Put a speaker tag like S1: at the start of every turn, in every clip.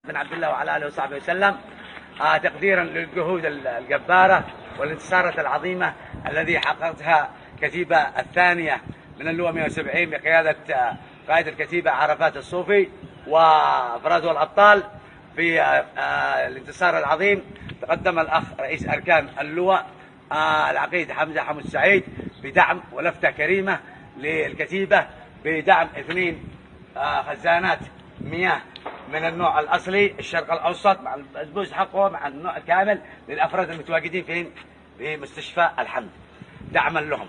S1: بن عبد الله وعلى آله وصحبه وسلم تقديرا للجهود الجبارة والانتصارات العظيمة الذي حققتها الكتيبة الثانية من اللواء 170 بقيادة قائد الكتيبة عرفات الصوفي وأفراده الأبطال. في الانتصار العظيم تقدم الأخ رئيس أركان اللواء العقيد حمزة حمود سعيد بدعم ولفتة كريمة للكتيبة بدعم 2 خزانات مياه من النوع الأصلي الشرق الأوسط مع البوز حقه مع النوع الكامل للأفراد المتواجدين فين في مستشفى الحمد، دعما لهم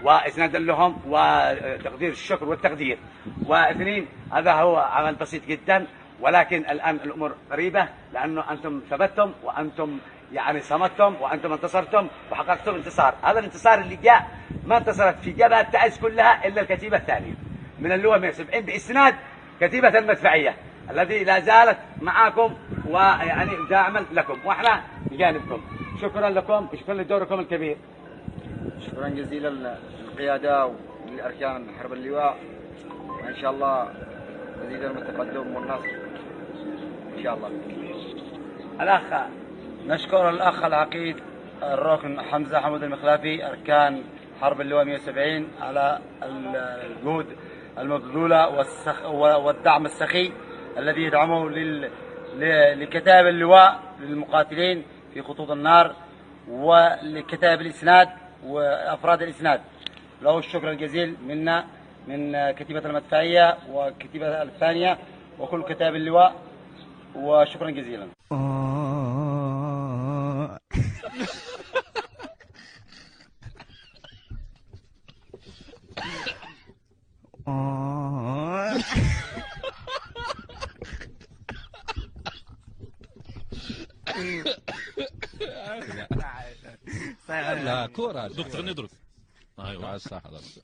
S1: وإسنادا لهم وتقدير الشكر والتقدير. واثنين، هذا هو عمل بسيط جدا، ولكن الآن الأمور قريبة لأنه أنتم ثبتتم وأنتم يعني صمتتم وأنتم انتصرتم وحققتم انتصار. هذا الانتصار اللي جاء ما انتصرت في جبهة تعز كلها إلا الكتيبة الثانية من اللواء 170 بإسناد كتيبة المدفعية الذي لا زالت معاكم ويعني داعما لكم واحنا بجانبكم. شكرا لكم وشكرا لدوركم الكبير.
S2: شكرا جزيلا للقيادة ولأركان حرب اللواء، وإن شاء الله مزيدا من التقدم والنصر إن شاء الله.
S1: الأخ
S3: نشكر الأخ العقيد الركن حمزة حمود المخلافي أركان حرب اللواء 170 على الجهود المبذولة والدعم السخي الذي يدعمه لكتائب اللواء للمقاتلين في خطوط النار ولكتائب الإسناد وأفراد الإسناد. له الشكر الجزيل منا من كتيبة المدفعية وكتيبة الثانية وكل كتائب اللواء، وشكرا جزيلا.
S4: لا كورة دكتور ندرس. ايوه صح صح.